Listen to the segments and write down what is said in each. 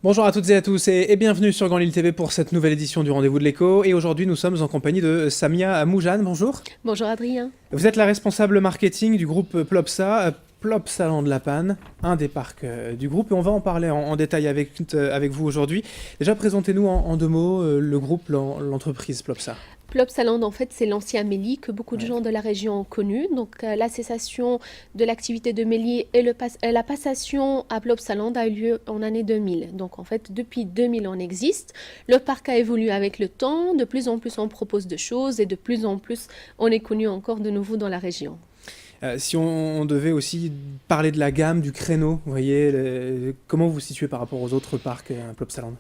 Bonjour à toutes et à tous et bienvenue sur Grand Lille TV pour cette nouvelle édition du Rendez-vous de l'Écho. Et aujourd'hui, nous sommes en compagnie de Samia Moujane. Bonjour. Bonjour Adrien. Vous êtes la responsable marketing du groupe Plopsa, Plopsaland La Panne, un des parcs du groupe. Et on va en parler en détail avec vous aujourd'hui. Déjà, présentez-nous en deux mots le groupe, l'entreprise Plopsa. Plopsaland, en fait, c'est l'ancien Méli que beaucoup de gens de la région ont connu. Donc, la cessation de l'activité de Méli et la passation à Plopsaland a eu lieu en année 2000. Donc, en fait, depuis 2000, on existe. Le parc a évolué avec le temps. De plus en plus, on propose de choses et de plus en plus, on est connu encore de nouveau dans la région. Si on devait aussi parler de la gamme, du créneau, vous voyez, comment vous vous situez par rapport aux autres parcs Plopsaland?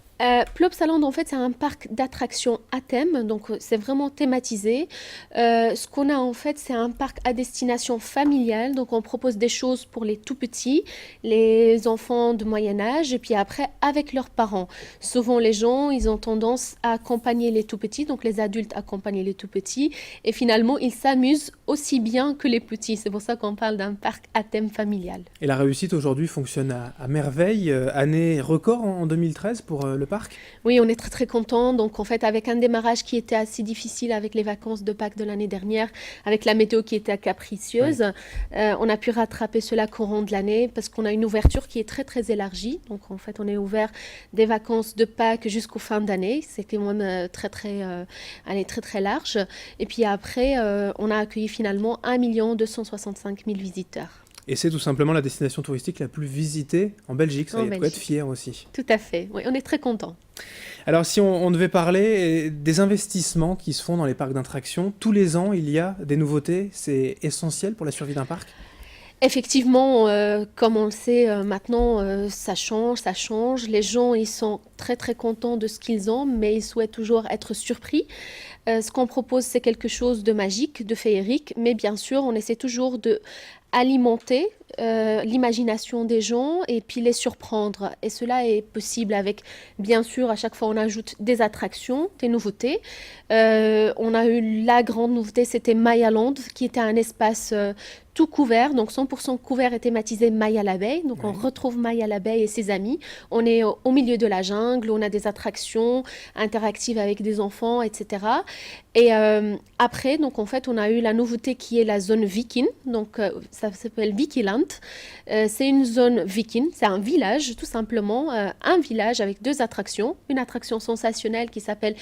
Plopsaland, en fait, c'est un parc d'attractions à thème, donc c'est vraiment thématisé. Ce qu'on a, en fait, c'est un parc à destination familiale, donc on propose des choses pour les tout-petits, les enfants de moyen âge, et puis après, avec leurs parents. Souvent, les gens, ils ont tendance à accompagner les tout-petits, donc les adultes accompagnent les tout-petits, et finalement, ils s'amusent aussi bien que les petits. C'est pour ça qu'on parle d'un parc à thème familial. Et la réussite aujourd'hui fonctionne à merveille. Année record en 2013 pour le parc. Oui, on est très très content. Donc en fait, avec un démarrage qui était assez difficile avec les vacances de Pâques de l'année dernière, avec la météo qui était capricieuse, on a pu rattraper cela courant de l'année parce qu'on a une ouverture qui est très très élargie. Donc en fait, on est ouvert des vacances de Pâques jusqu'aux fin d'année. C'était même très très large. Et puis après, on a accueilli finalement 1 265 000 visiteurs. Et c'est tout simplement la destination touristique la plus visitée en Belgique, ça y est de quoi être fier aussi. Tout à fait, oui, on est très content. Alors si on devait parler des investissements qui se font dans les parcs d'attractions, tous les ans il y a des nouveautés, c'est essentiel pour la survie d'un parc? Effectivement, comme on le sait maintenant, ça change. Les gens, ils sont très très contents de ce qu'ils ont, mais ils souhaitent toujours être surpris. Ce qu'on propose, c'est quelque chose de magique, de féerique, mais bien sûr, on essaie toujours de alimenter l'imagination des gens et puis les surprendre. Et cela est possible avec, bien sûr, à chaque fois on ajoute des attractions, des nouveautés. On a eu la grande nouveauté, c'était Mayaland, qui était un espace tout couvert, donc 100% couvert et thématisé Maya l'abeille. Donc on retrouve Maya l'abeille et ses amis. On est au milieu de la jungle, on a des attractions interactives avec des enfants, etc. Et après, donc en fait, on a eu la nouveauté qui est la zone viking. Donc ça s'appelle Vikiland. C'est une zone viking, c'est un village tout simplement, un village avec deux attractions. Une attraction sensationnelle qui s'appelle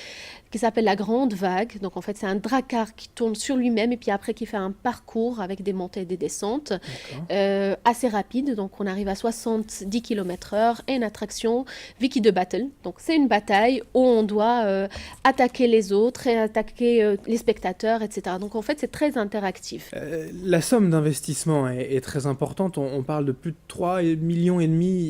la Grande Vague. Donc en fait, c'est un dracar qui tourne sur lui-même et puis après qui fait un parcours avec des montées et des descentes assez rapides. Donc on arrive à 70 km/h et une attraction Viki de Battle. Donc c'est une bataille où on doit attaquer les autres et attaquer les spectateurs, etc. Donc en fait, c'est très interactif. La somme d'investissement est très importante. On parle de plus de 3,5 millions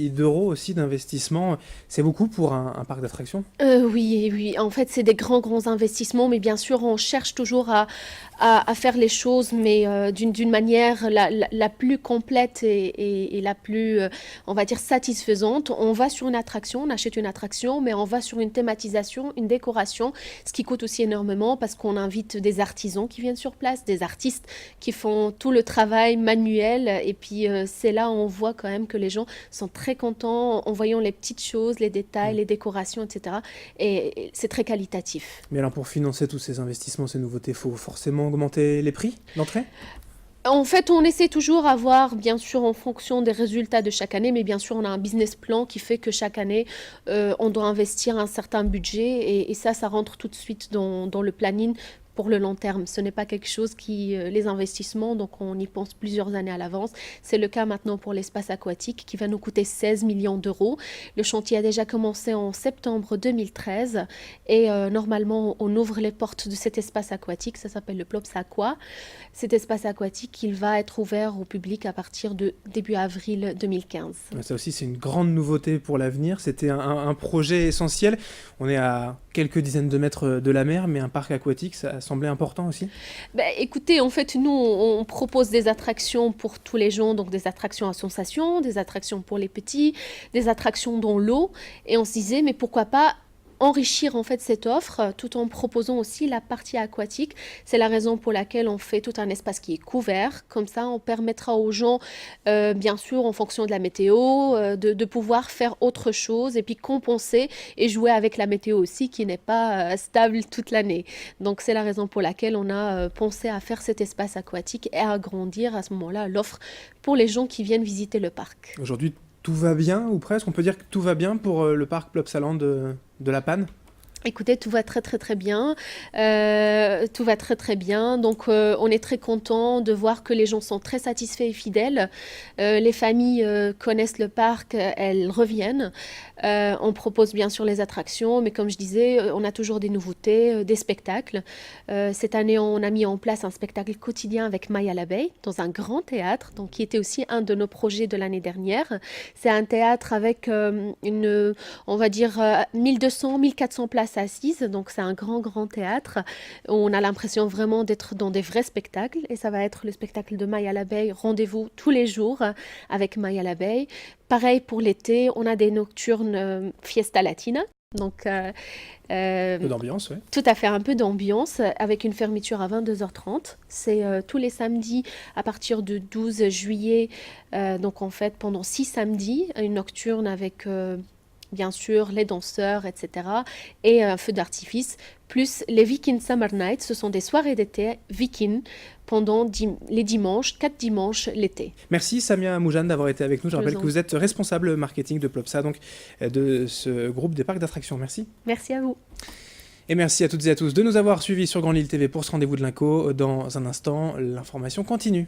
d'euros aussi d'investissement. C'est beaucoup pour un parc d'attractions? Oui. En fait, c'est des grands investissements, mais bien sûr, on cherche toujours à faire les choses, mais d'une manière la plus complète et la plus, on va dire, satisfaisante. On va sur une attraction, on achète une attraction, mais on va sur une thématisation, une décoration, ce qui coûte aussi énormément parce qu'on invite des artisans qui viennent sur place, des artistes qui font tout le travail manuel. Et puis, c'est là où on voit quand même que les gens sont très contents en voyant les petites choses, les détails, les décorations, etc. Et c'est très qualitatif. Mais alors pour financer tous ces investissements, ces nouveautés, il faut forcément augmenter les prix d'entrée? En fait, on essaie toujours à voir, bien sûr, en fonction des résultats de chaque année, mais bien sûr, on a un business plan qui fait que chaque année, on doit investir un certain budget et ça rentre tout de suite dans le planning pour le long terme. Ce n'est pas quelque chose les investissements, donc on y pense plusieurs années à l'avance. C'est le cas maintenant pour l'espace aquatique qui va nous coûter 16 millions d'euros. Le chantier a déjà commencé en septembre 2013 et normalement on ouvre les portes de cet espace aquatique, ça s'appelle le Plops Aqua. Cet espace aquatique, il va être ouvert au public à partir de début avril 2015. Ça aussi, c'est une grande nouveauté pour l'avenir. C'était un projet essentiel. On est à quelques dizaines de mètres de la mer, mais un parc aquatique, ça semblait important aussi? Écoutez, en fait, nous, on propose des attractions pour tous les gens, donc des attractions à sensation, des attractions pour les petits, des attractions dans l'eau. Et on se disait, mais pourquoi pas enrichir en fait cette offre tout en proposant aussi la partie aquatique. C'est la raison pour laquelle on fait tout un espace qui est couvert. Comme ça, on permettra aux gens, bien sûr, en fonction de la météo, de pouvoir faire autre chose et puis compenser et jouer avec la météo aussi qui n'est pas stable toute l'année. Donc, c'est la raison pour laquelle on a pensé à faire cet espace aquatique et à agrandir à ce moment-là l'offre pour les gens qui viennent visiter le parc. Aujourd'hui, tout va bien, ou presque? On peut dire que tout va bien pour le parc Plopsaland de La Panne? Écoutez, tout va très très très bien. Tout va très très bien. Donc, on est très content de voir que les gens sont très satisfaits et fidèles. Les familles connaissent le parc, elles reviennent. On propose bien sûr les attractions, mais comme je disais, on a toujours des nouveautés, des spectacles. Cette année, on a mis en place un spectacle quotidien avec Maya l'abeille dans un grand théâtre, donc qui était aussi un de nos projets de l'année dernière. C'est un théâtre avec on va dire, 1200, 1400 places assises, donc c'est un grand théâtre. On a l'impression vraiment d'être dans des vrais spectacles, et ça va être le spectacle de Maya l'abeille. Rendez-vous tous les jours avec Maya l'abeille. Pareil pour l'été, on a des nocturnes Fiesta Latina. Donc, Un peu d'ambiance, oui. tout à fait, un peu d'ambiance, avec une fermeture à 22h30. C'est tous les samedis à partir du 12 juillet. Donc, en fait, pendant 6 samedis, une nocturne avec, bien sûr, les danseurs, etc. Et un feu d'artifice. Plus les Viking Summer Nights, ce sont des soirées d'été Viking pendant les dimanches, 4 dimanches l'été. Merci Samia Moujane d'avoir été avec nous. Je Je rappelle vous que en vous êtes responsable marketing de Plopsa, donc de ce groupe des parcs d'attractions. Merci. Merci à vous. Et merci à toutes et à tous de nous avoir suivis sur Grand Lille TV pour ce rendez-vous de l'inco. Dans un instant, l'information continue.